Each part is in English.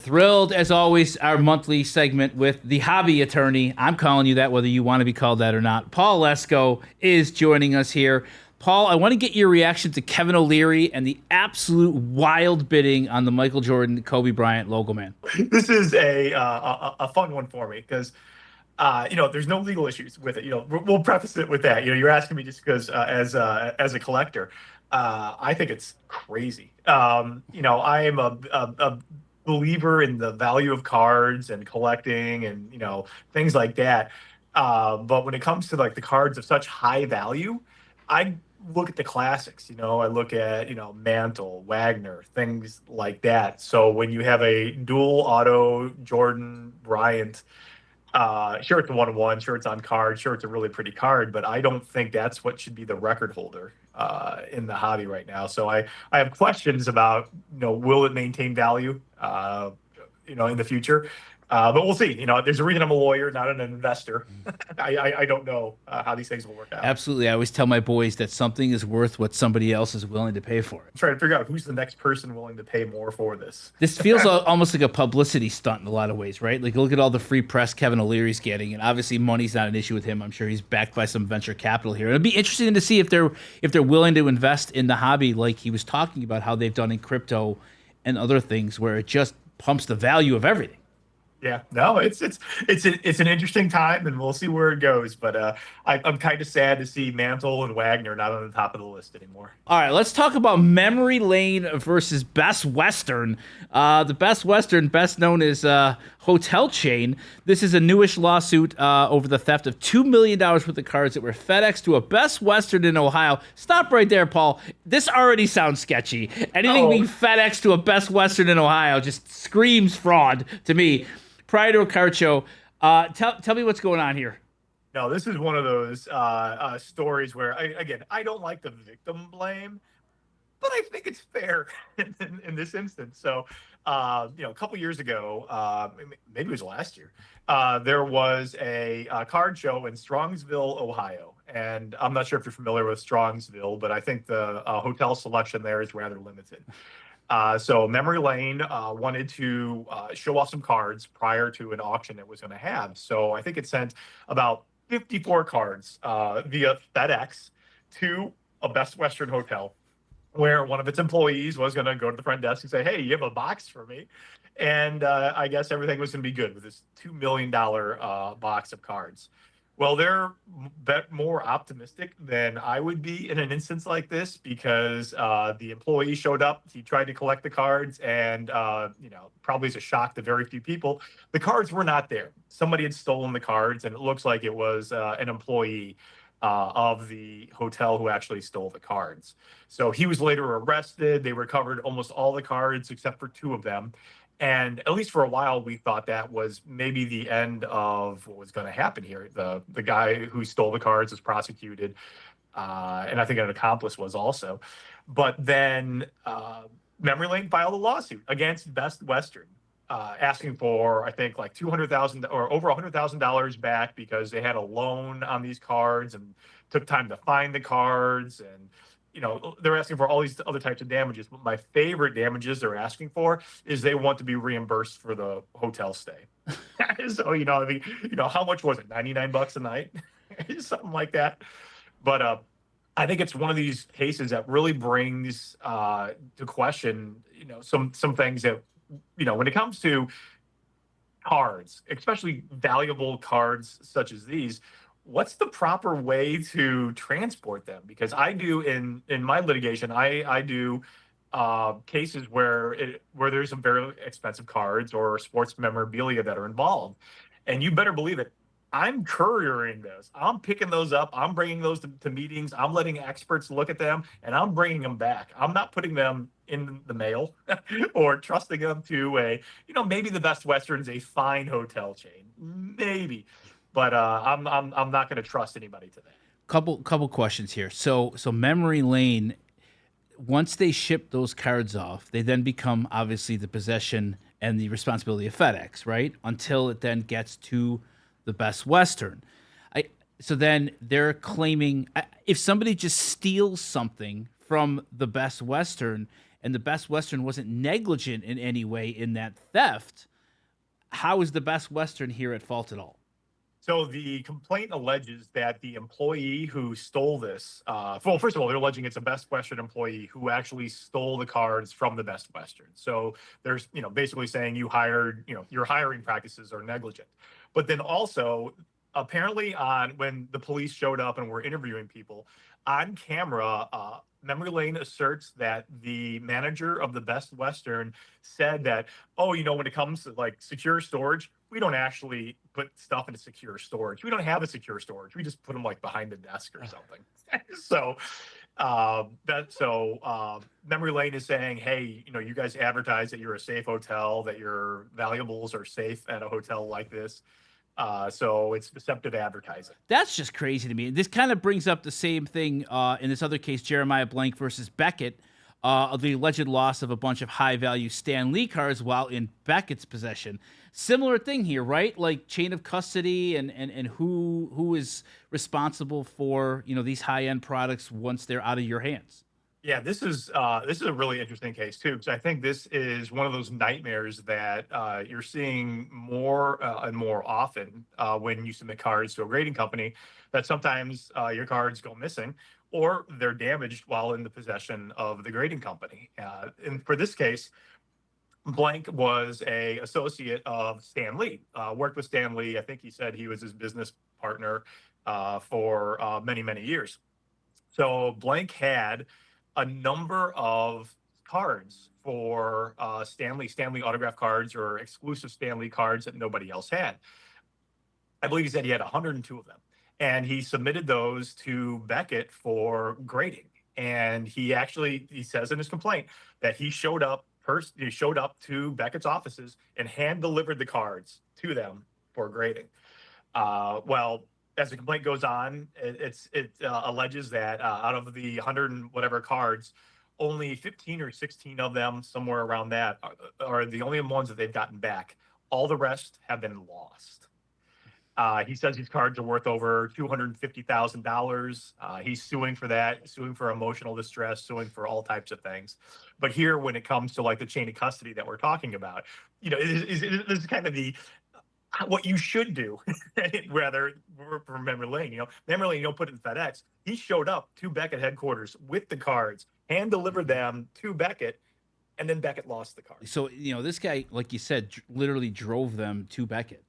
Thrilled, as always, our monthly segment with the hobby attorney. I'm calling you that whether you want to be called that or not. Paul Lesko is joining us here. Paul, I want to get your reaction to Kevin O'Leary and the absolute wild bidding on the Michael Jordan Kobe Bryant logo man. This is a fun one for me because there's no legal issues with it. We'll preface it with that. You're asking me just because as a collector, I think it's crazy. I am a believer in the value of cards and collecting and things like that. But when it comes to like the cards of such high value, I look at the classics. I look at Mantle, Wagner, things like that. So when you have a dual auto Jordan Bryant, sure it's a 1-1, sure it's on card, sure it's a really pretty card, but I don't think that's what should be the record holder in the hobby right now. So I have questions about will it maintain value in the future. But we'll see. There's a reason I'm a lawyer, not an investor. I don't know how these things will work out. Absolutely. I always tell my boys that something is worth what somebody else is willing to pay for it. I'm trying to figure out who's the next person willing to pay more for this. This feels almost like a publicity stunt in a lot of ways, right? Like, look at all the free press Kevin O'Leary's getting, and obviously money's not an issue with him. I'm sure he's backed by some venture capital here. It'd be interesting to see if they're willing to invest in the hobby, like he was talking about how they've done in crypto and other things, where it just pumps the value of everything. Yeah, no, it's an interesting time, and we'll see where it goes. But I'm kind of sad to see Mantle and Wagner not on the top of the list anymore. All right, let's talk about Memory Lane versus Best Western. The Best Western, best known as hotel chain. This is a newish lawsuit over the theft of $2 million worth of cards that were FedExed to a Best Western in Ohio. Stop right there, Paul. This already sounds sketchy. Anything being FedExed to a Best Western in Ohio just screams fraud to me. Prior to a card show, tell me what's going on here. No, this is one of those stories where, I don't like the victim blame, but I think it's fair in this instance. So, a couple years ago, maybe it was last year, there was a card show in Strongsville, Ohio. And I'm not sure if you're familiar with Strongsville, but I think the hotel selection there is rather limited. So Memory Lane wanted to show off some cards prior to an auction it was going to have. So I think it sent about 54 cards via FedEx to a Best Western hotel, where one of its employees was going to go to the front desk and say, "Hey, you have a box for me?" And I guess everything was going to be good with this $2 million box of cards. Well, they're more optimistic than I would be in an instance like this, because the employee showed up. He tried to collect the cards, and probably as a shock to very few people, the cards were not there. Somebody had stolen the cards, and it looks like it was an employee of the hotel who actually stole the cards. So he was later arrested. They recovered almost all the cards except for two of them. And at least for a while, we thought that was maybe the end of what was going to happen here. The guy who stole the cards was prosecuted, and I think an accomplice was also. But then Memory Lane filed a lawsuit against Best Western, asking for, I think, like $200,000 or over $100,000 back, because they had a loan on these cards and took time to find the cards. And they're asking for all these other types of damages. But my favorite damages they're asking for is they want to be reimbursed for the hotel stay. So, how much was it? $99 a night? Something like that. But I think it's one of these cases that really brings to question, some things that, when it comes to cards, especially valuable cards such as these, what's the proper way to transport them? Because I do in my litigation, I do cases where there's some very expensive cards or sports memorabilia that are involved, and you better believe it, I'm couriering those. I'm picking those up. I'm bringing those to meetings. I'm letting experts look at them, and I'm bringing them back. I'm not putting them in the mail or trusting them to maybe the Best Western's a fine hotel chain, maybe. But I'm not going to trust anybody to that. Couple questions here. So Memory Lane, once they ship those cards off, they then become obviously the possession and the responsibility of FedEx, right? Until it then gets to the Best Western. So then they're claiming, if somebody just steals something from the Best Western and the Best Western wasn't negligent in any way in that theft, how is the Best Western here at fault at all? So the complaint alleges that the employee who stole this, well, first of all, they're alleging it's a Best Western employee who actually stole the cards from the Best Western. So there's, basically saying your hiring practices are negligent. But then also, apparently, when the police showed up and were interviewing people on camera, memory lane asserts that the manager of the Best Western said that, oh, when it comes to like secure storage, we don't actually put stuff into secure storage. We don't have a secure storage. We just put them like behind the desk or something. So memory lane is saying, hey, you guys advertise that you're a safe hotel, that your valuables are safe at a hotel like this. So it's deceptive advertising. That's just crazy to me. This kind of brings up the same thing in this other case, Jeremiah Blank versus Beckett, of the alleged loss of a bunch of high-value Stan Lee cards while in Beckett's possession. Similar thing here, right? Like chain of custody and who is responsible for these high-end products once they're out of your hands. Yeah, this is a really interesting case too, because I think this is one of those nightmares that you're seeing more and more often when you submit cards to a grading company. That sometimes your cards go missing or they're damaged while in the possession of the grading company. And for this case, Blank was a associate of Stan Lee. Worked with Stan Lee. I think he said he was his business partner for many years. So Blank had a number of cards for Stanley autograph cards or exclusive Stanley cards that nobody else had. I believe he said he had 102 of them. And he submitted those to Beckett for grading. And he says in his complaint that he showed up to Beckett's offices and hand delivered the cards to them for grading. Well, as the complaint goes on, it alleges that out of the 100 and whatever cards, only 15 or 16 of them, somewhere around that, are the only ones that they've gotten back. All the rest have been lost. He says these cards are worth over $250,000. He's suing for that, suing for emotional distress, suing for all types of things. But here, when it comes to like the chain of custody that we're talking about, this is kind of what you should do. Rather, for memory lane, memory lane, you don't put it in FedEx. He showed up to Beckett headquarters with the cards, hand delivered them to Beckett, and then Beckett lost the cards. So this guy, like you said, literally drove them to Beckett.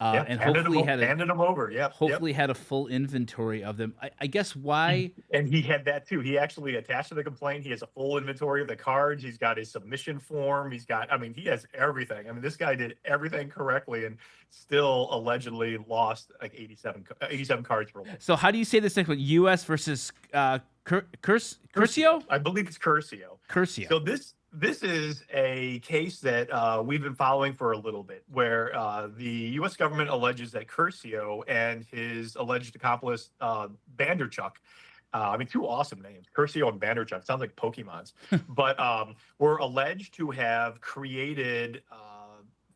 And handed hopefully them over. Yeah. Hopefully had a full inventory of them. I guess why. And he had that too. He actually attached to the complaint. He has a full inventory of the cards. He's got his submission form. He has everything. This guy did everything correctly and still allegedly lost like 87 cards per one. So how do you say this next one? U.S. versus Curcio? I believe it's Curcio. Curcio. So this is a case that we've been following for a little bit, where the U.S. government alleges that Curcio and his alleged accomplice, Banderchuck, two awesome names, Curcio and Banderchuck, sounds like Pokemons, but were alleged to have created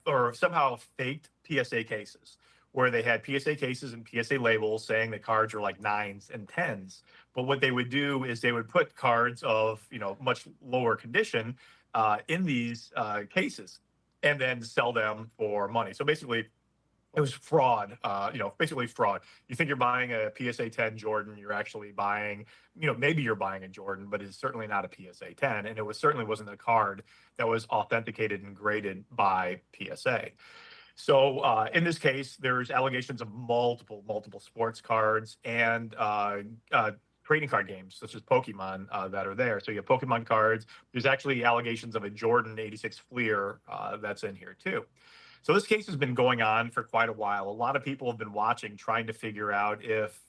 or somehow faked PSA cases, where they had PSA cases and PSA labels saying that cards are like 9s and 10s. But what they would do is they would put cards of, much lower condition in these cases and then sell them for money. So basically, it was fraud, basically fraud. You think you're buying a PSA 10 Jordan, you're actually buying, maybe you're buying a Jordan, but it's certainly not a PSA 10. And it certainly wasn't a card that was authenticated and graded by PSA. So in this case, there's allegations of multiple sports cards and trading card games, such as Pokemon, that are there. So you have Pokemon cards. There's actually allegations of a Jordan 86 Fleer that's in here too. So this case has been going on for quite a while. A lot of people have been watching, trying to figure out if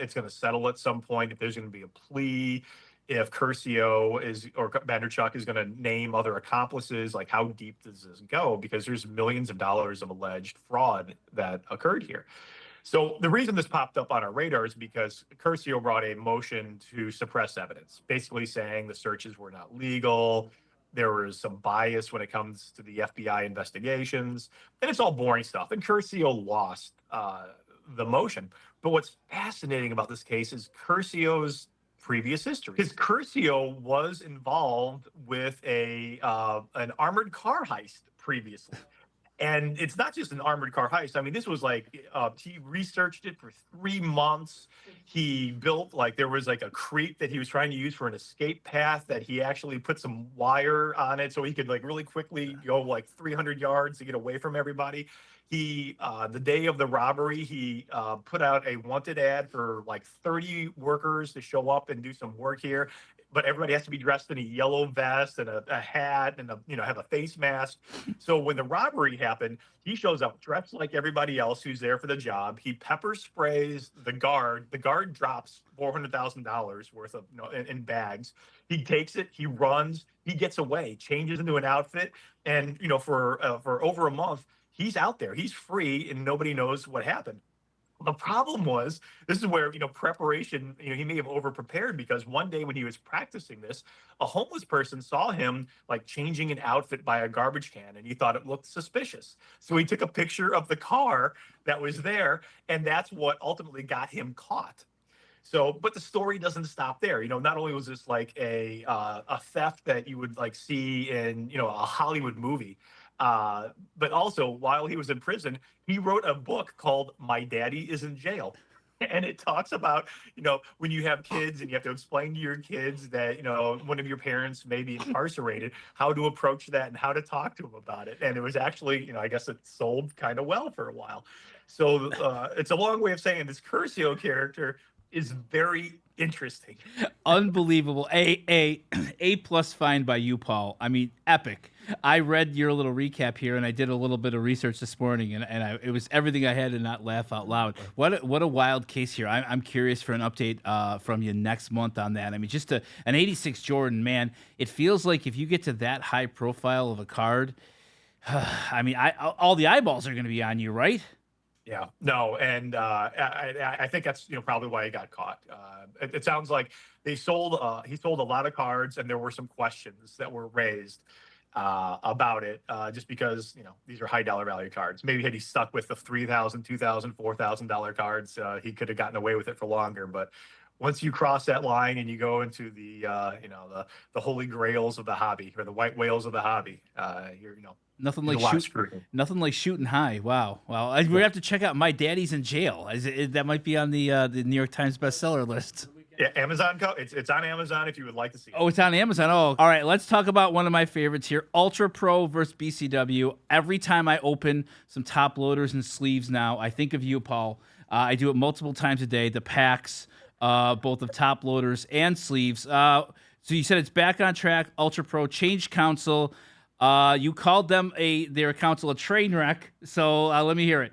it's going to settle at some point, if there's going to be a plea, if Curcio or Banderchuck is going to name other accomplices, like how deep does this go? Because there's millions of dollars of alleged fraud that occurred here. So the reason this popped up on our radar is because Curcio brought a motion to suppress evidence, basically saying the searches were not legal. There was some bias when it comes to the FBI investigations, and it's all boring stuff. And Curcio lost the motion. But what's fascinating about this case is Curcio's previous history. His Curcio was involved with an armored car heist previously. And it's not just an armored car heist. I mean, this was like he researched it for 3 months. He built like there was like a creek that he was trying to use for an escape path that he actually put some wire on it so he could like really quickly go like 300 yards to get away from everybody. He the day of the robbery, he put out a wanted ad for like 30 workers to show up and do some work here, but everybody has to be dressed in a yellow vest and a hat and have a face mask. So when the robbery happened, he shows up dressed like everybody else who's there for the job. He pepper sprays the guard. The guard drops $400,000 worth of in bags. He takes it. He runs. He gets away. Changes into an outfit, and for over a month, he's out there. He's free, and nobody knows what happened. The problem was, this is where, preparation, he may have over prepared, because one day when he was practicing this, a homeless person saw him like changing an outfit by a garbage can, and he thought it looked suspicious. So he took a picture of the car that was there, and that's what ultimately got him caught. So, but the story doesn't stop there. Not only was this like a theft that you would like see in, a Hollywood movie, but also while he was in prison, he wrote a book called My Daddy is in Jail. And it talks about, when you have kids and you have to explain to your kids that, one of your parents may be incarcerated, how to approach that and how to talk to them about it. And it was actually, I guess it sold kind of well for a while. So it's a long way of saying this Curcio character is very interesting. Unbelievable. A plus find by you, Paul. I mean, epic. I read your little recap here, and I did a little bit of research this morning, and it was everything I had to not laugh out loud. What a wild case here. I'm curious for an update from you next month on that. I mean, just an 86 Jordan, man. It feels like if you get to that high profile of a card, I mean, all the eyeballs are going to be on you, right? Yeah, no, and I think that's probably why he got caught. It sounds like he sold a lot of cards, and there were some questions that were raised about it, just because these are high dollar value cards. Maybe had he stuck with the $3,000, $2,000, $4,000 cards, he could have gotten away with it for longer. But once you cross that line and you go into the the holy grails of the hobby, or the white whales of the hobby, you're Nothing like shooting high. Wow. Well, we have to check out My Daddy's in Jail. That might be on the New York Times bestseller list. Yeah, Amazon. It's on Amazon if you would like to see it. Oh, it's on Amazon. Oh, all right. Let's talk about one of my favorites here: Ultra Pro versus BCW. Every time I open some top loaders and sleeves now, I think of you, Paul. I do it multiple times a day. The packs, both of top loaders and sleeves. So you said it's back on track. Ultra Pro changed counsel. You called their counsel a train wreck. So let me hear it.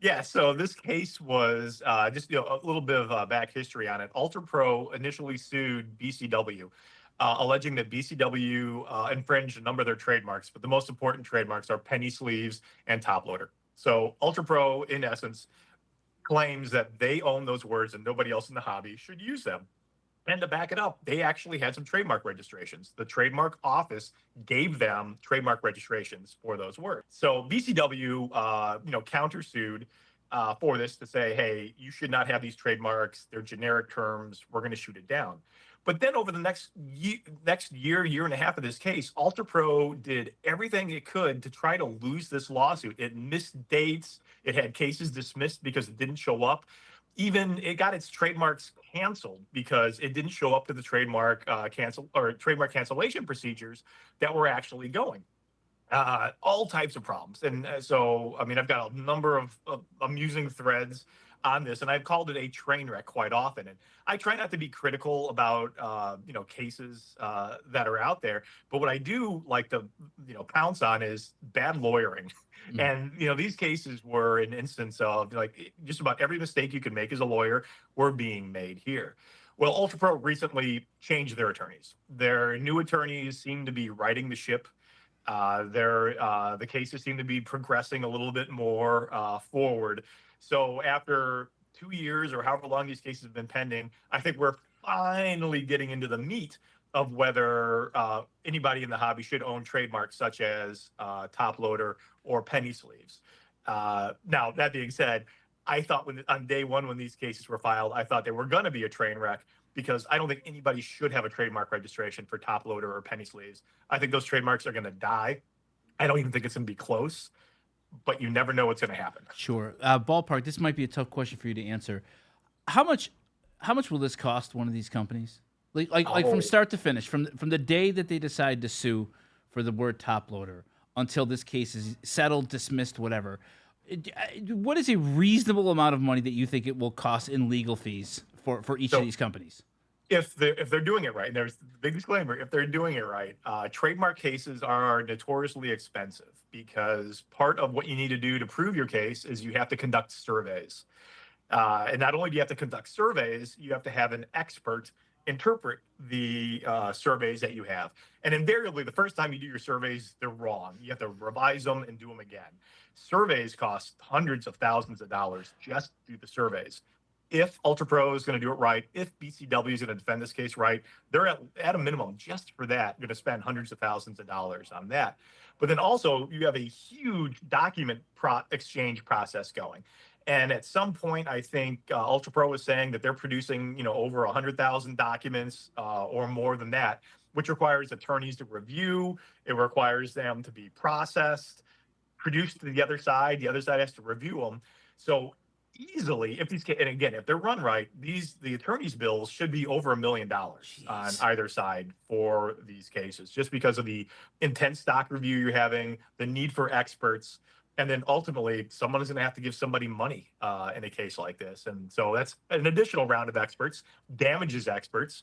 Yeah, so this case was just a little bit of back history on it. Ultra Pro initially sued BCW, alleging that BCW infringed a number of their trademarks, but the most important trademarks are penny sleeves and top loader. So Ultra Pro, in essence, claims that they own those words and nobody else in the hobby should use them. And to back it up, they actually had some trademark registrations. The trademark office gave them trademark registrations for those words. So BCW, countersued for this to say, hey, you should not have these trademarks. They're generic terms. We're going to shoot it down. But then over the next year and a half of this case, Ultra Pro did everything it could to try to lose this lawsuit. It missed dates. It had cases dismissed because it didn't show up. Even it got its trademarks canceled because it didn't show up to the trademark trademark cancellation procedures that were actually going. All types of problems. And so, I mean, I've got a number of amusing threads on this, and I've called it a train wreck quite often. And I try not to be critical about, cases that are out there. But what I do like to, pounce on is bad lawyering. And, these cases were an instance of like just about every mistake you can make as a lawyer were being made here. Well, Ultra Pro recently changed their attorneys. Their new attorneys seem to be righting the ship. The cases seem to be progressing a little bit more forward. So after 2 years or however long these cases have been pending, I think we're finally getting into the meat of whether anybody in the hobby should own trademarks such as top loader or penny sleeves. Now, that being said, I thought on day one when these cases were filed, I thought they were going to be a train wreck. because I don't think anybody should have a trademark registration for top loader or penny sleeves. I think those trademarks are going to die. I don't even think it's going to be close, but you never know what's going to happen. Sure. Ballpark. This might be a tough question for you to answer. How much? How much will this cost one of these companies? Like from Oh, start to finish, from the day that they decide to sue for the word top loader until this case is settled, dismissed, whatever. What is a reasonable amount of money that you think it will cost in legal fees for each of so these companies? if they're doing it right, and there's the big disclaimer, if they're doing it right, trademark cases are notoriously expensive because part of what you need to do to prove your case is you have to conduct surveys. And not only do you have to conduct surveys, you have to have an expert interpret the surveys that you have. And invariably, the first time you do your surveys, they're wrong. You have to revise them and do them again. Surveys cost hundreds of thousands of dollars just to do the surveys. If Ultra Pro is going to do it right, if BCW is going to defend this case right, they're at a minimum just for that going to spend hundreds of thousands of dollars on that. But then also you have a huge document exchange process going. And at some point, I think Ultra Pro was saying that they're producing, over 100,000 documents or more than that, which requires attorneys to review. It requires them to be processed, produced to the other side. The other side has to review them. So easily, and again, if they're run right, the attorneys' bills should be over $1 million on either side for these cases, just because of the intense stock review you're having, the need for experts. And then ultimately, someone is going to have to give somebody money in a case like this. And so that's an additional round of experts, damages experts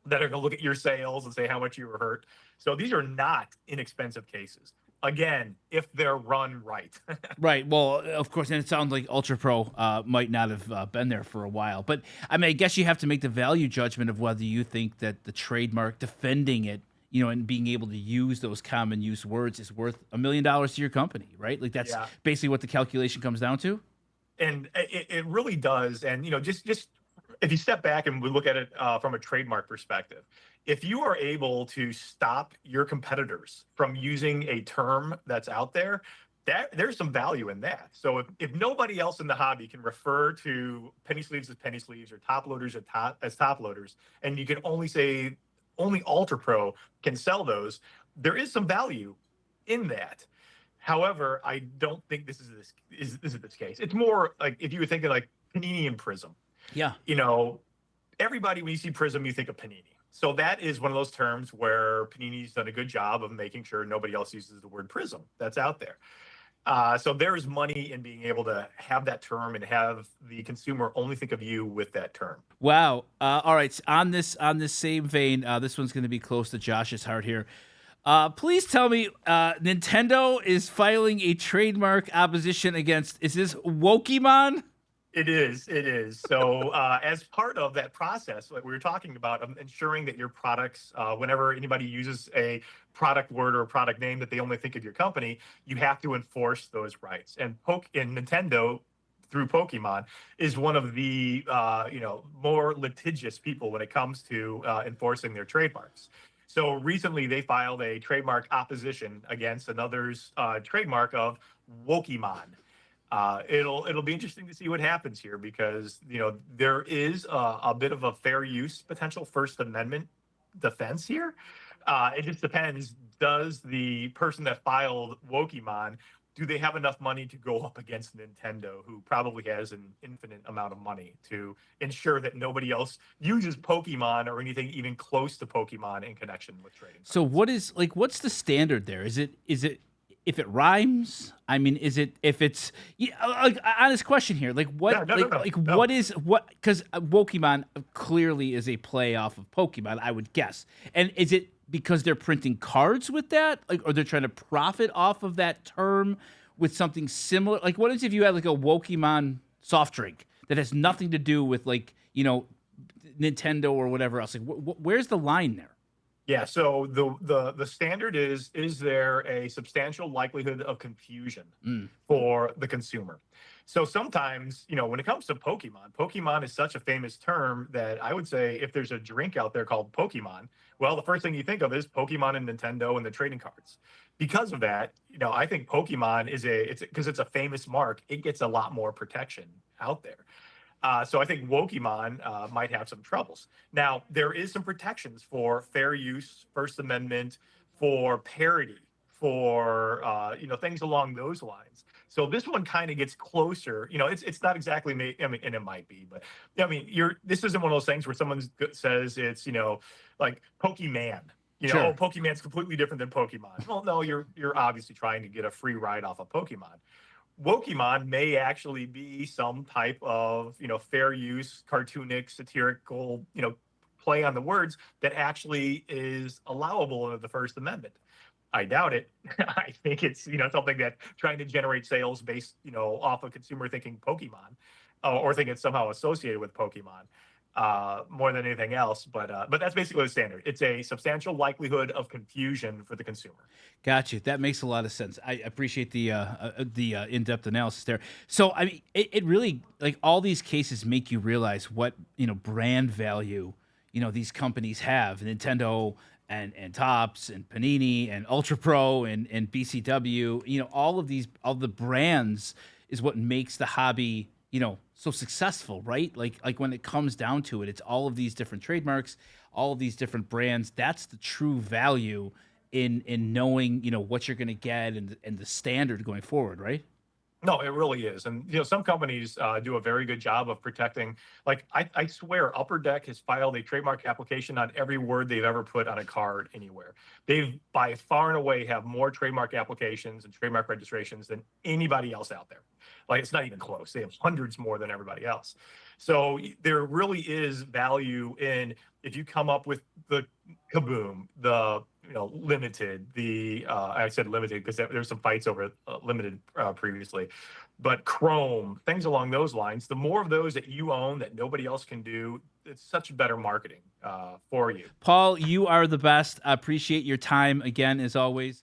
that are going to look at your sales and say how much you were hurt. So these are not inexpensive cases. Again, if they're run right. Right. Well, of course, and it sounds like Ultra Pro might not have been there for a while. But I mean, I guess you have to make the value judgment of whether you think that the trademark defending it, and being able to use those common use words is worth $1 million to your company, right? Like that's basically what the calculation comes down to. And it really does. And, just if you step back and we look at it from a trademark perspective, if you are able to stop your competitors from using a term that's out there, there's some value in that. So if nobody else in the hobby can refer to penny sleeves as penny sleeves or top loaders as top loaders, and you can only say only Ultra Pro can sell those, there is some value in that. However, I don't think this is this case. It's more like if you were thinking like Panini and Prism. Yeah. Everybody, when you see Prism, you think of Panini. So that is one of those terms where Panini's done a good job of making sure nobody else uses the word Prism that's out there. So there is money in being able to have that term and have the consumer only think of you with that term. Wow. All right. On this same vein, this one's going to be close to Josh's heart here. Please tell me, Nintendo is filing a trademark opposition against. Is this Wokemon? It is. So as part of that process, like we were talking about, ensuring that your products, whenever anybody uses a product word or a product name, that they only think of your company, you have to enforce those rights. And Nintendo, through Pokemon, is one of the more litigious people when it comes to enforcing their trademarks. So recently, they filed a trademark opposition against another's trademark of Wokemon. It'll be interesting to see what happens here because there is a bit of a fair use potential First Amendment defense here. It just depends. Does the person that filed Wokemon, do they have enough money to go up against Nintendo, who probably has an infinite amount of money to ensure that nobody else uses Pokemon or anything even close to Pokemon in connection with trading cards? So what's the standard there? Is it if it rhymes? I mean, is it if it's like honest question here? Like what? No. What is what? Because Pokemon clearly is a play off of Pokemon, I would guess. And is it because they're printing cards with that, like, or they're trying to profit off of that term with something similar? Like, what if you had like a Pokemon soft drink that has nothing to do with Nintendo or whatever else? Like, where's the line there? Yeah, so the standard is there a substantial likelihood of confusion for the consumer? So sometimes, when it comes to Pokemon is such a famous term that I would say if there's a drink out there called Pokemon, well, the first thing you think of is Pokemon and Nintendo and the trading cards. Because of that, I think Pokemon because it's a famous mark, it gets a lot more protection out there. So I think Wokemon might have some troubles. Now, there is some protections for fair use, First Amendment, for parody, for things along those lines. So this one kind of gets closer. It's not exactly I mean, and it might be, but I mean, this isn't one of those things where someone says it's like Pokemon. Oh, Sure. Pokemon's completely different than Pokemon. Well, no, you're obviously trying to get a free ride off of Pokemon. Wokemon may actually be some type of, fair use, cartoonic, satirical, play on the words that actually is allowable under the First Amendment. I doubt it. I think it's, something that trying to generate sales based, off of consumer thinking Pokemon, or think it's somehow associated with Pokemon more than anything else. But that's basically the standard. It's a substantial likelihood of confusion for the consumer. Got you. That makes a lot of sense. I appreciate the in-depth analysis there. So, I mean, it really, like, all these cases make you realize what, brand value, these companies have. Nintendo and Topps and Panini and Ultra Pro and BCW, all the brands is what makes the hobby, so successful, right? Like when it comes down to it, it's all of these different trademarks, all of these different brands. That's the true value in knowing, what you're going to get and the standard going forward, right? No, it really is. And, some companies do a very good job of protecting. Like, I swear, Upper Deck has filed a trademark application on every word they've ever put on a card anywhere. They've by far and away have more trademark applications and trademark registrations than anybody else out there. Like, it's not even close. They have hundreds more than everybody else. So there really is value in if you come up with the Kaboom, the limited, I said limited because there's some fights over limited previously, but Chrome, things along those lines. The more of those that you own that nobody else can do, it's such better marketing for you. Paul, you are the best. I appreciate your time again, as always.